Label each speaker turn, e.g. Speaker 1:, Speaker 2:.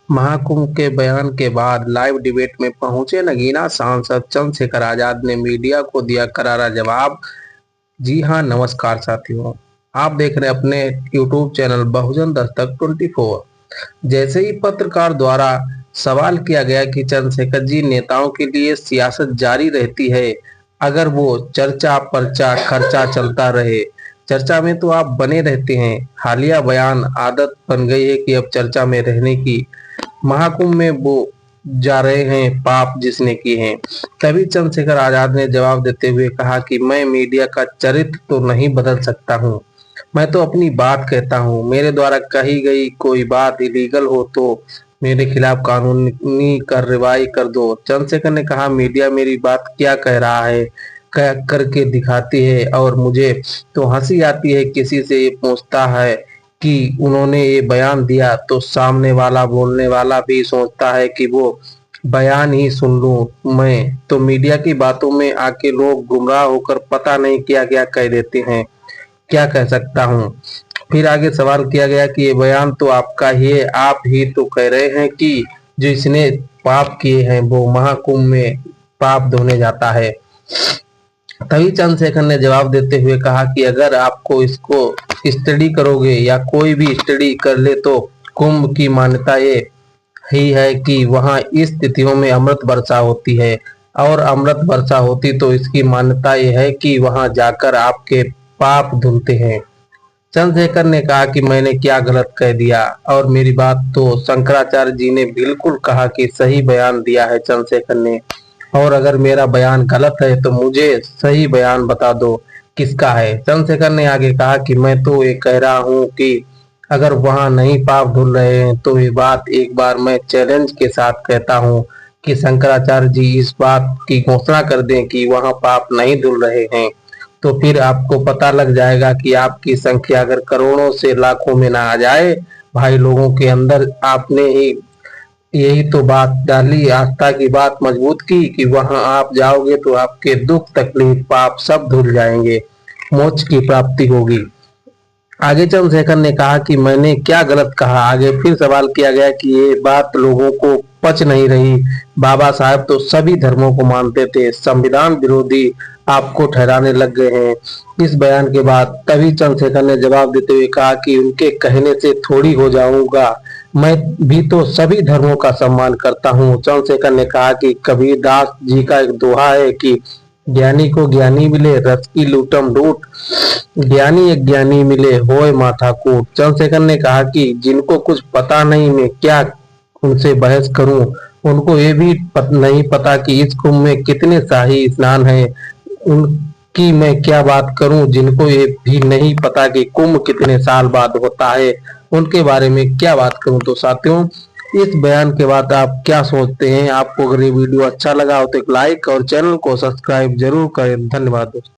Speaker 1: महाकुंभ के बयान के बाद लाइव डिबेट में पहुंचे नगीना सांसद चंद्रशेखर आजाद ने मीडिया को दिया करारा जवाब। जी हां, नमस्कार साथियों, आप देख रहे हैं अपने यूट्यूब चैनल बहुजन दस्तक 24। जैसे ही पत्रकार द्वारा सवाल किया गया कि चंद्रशेखर जी, नेताओं के लिए सियासत जारी रहती है अगर वो चर्चा पर्चा खर्चा चलता रहे, चर्चा में तो आप बने रहते हैं। हालिया बयान आदत बन गई है कि अब चर्चा में रहने की। महाकुंभ में वो जा रहे हैं पाप जिसने किए हैं। तभी चंद्रशेखर आजाद ने जवाब देते हुए कहा कि मैं मीडिया का चरित्र तो नहीं बदल सकता हूँ, मैं तो अपनी बात कहता हूँ। मेरे द्वारा कही गई कोई बात इलीगल हो तो मेरे खिलाफ कानूनी कार्रवाई कर दो। चंद्रशेखर ने कहा, मीडिया मेरी बात क्या कह रहा है क्या करके दिखाती है, और मुझे तो हंसी आती है किसी से ये पूछता है कि उन्होंने ये बयान दिया तो सामने वाला बोलने वाला भी सोचता है कि वो बयान ही सुन लूं मैं। तो मीडिया की बातों में आके लोग गुमराह होकर पता नहीं क्या क्या कह देते हैं, क्या कह सकता हूँ। फिर आगे सवाल किया गया कि ये बयान तो आपका ही है, आप ही तो कह रहे हैं कि जो इसने पाप किए हैं वो महाकुंभ में पाप धोने जाता है। तभी चंद्रशेखर ने जवाब देते हुए कहा कि अगर आपको इसको स्टडी करोगे या कोई भी स्टडी कर ले तो कुंभ की मान्यता ये ही है कि वहां इस तिथियों में अमृत वर्षा होती है, और अमृत वर्षा होती तो इसकी मान्यता ये है कि वहां जाकर आपके पाप धुलते हैं। चंद्रशेखर ने कहा कि मैंने क्या गलत कह दिया, और मेरी बात तो शंकराचार्य जी ने बिल्कुल कहा कि सही बयान दिया है चंद्रशेखर ने। और अगर मेरा बयान गलत है तो मुझे सही बयान बता दो किसका है। चंद्रशेखर ने आगे कहा कि मैं तो ये कह रहा हूँ कि अगर वहां नहीं पाप धुल रहे हैं तो ये बात एक बार मैं चैलेंज के साथ कहता हूँ कि शंकराचार्य जी इस बात की घोषणा कर दें कि वहां पाप नहीं धुल रहे हैं, तो फिर आपको पता लग जाएगा कि आपकी संख्या अगर करोड़ों से लाखों में ना आ जाए भाई लोगों के अंदर। आपने ही यही तो बात डाली, आस्था की बात मजबूत की कि वहां आप जाओगे तो आपके दुख तकलीफ पाप सब धुल जाएंगे, मोक्ष की प्राप्ति होगी। आगे चंद्रशेखर ने कहा कि मैंने क्या गलत कहा। आगे फिर सवाल किया गया कि ये बात लोगों को पच नहीं रही, बाबा साहब तो सभी धर्मों को मानते थे, संविधान विरोधी आपको ठहराने लग गए हैं इस बयान के बाद। तभी चंद्रशेखर ने जवाब देते हुए कहा कि उनके कहने से थोड़ी हो जाऊंगा, मैं भी तो सभी धर्मों का सम्मान करता हूँ। चंद्रशेखर ने कहा कि कबीरदास जी का एक दोहा है कि ज्ञानी को ज्ञानी मिले रस की लूटम लूट, ज्ञानी एक ज्ञानी मिले होए माथा कूट। चंद्रशेखर ने कहा कि जिनको कुछ पता नहीं मैं क्या उनसे बहस करूं, उनको ये भी नहीं पता कि इस कुंभ में कितने शाही स्नान हैं, उनकी मैं क्या बात करूं जिनको ये भी नहीं पता कि कुंभ कितने साल बाद होता है, उनके बारे में क्या बात करूं। तो साथियों, इस बयान के बाद आप क्या सोचते हैं? आपको अगर ये वीडियो अच्छा लगा हो तो एक लाइक और चैनल को सब्सक्राइब जरूर करें। धन्यवाद दोस्तों।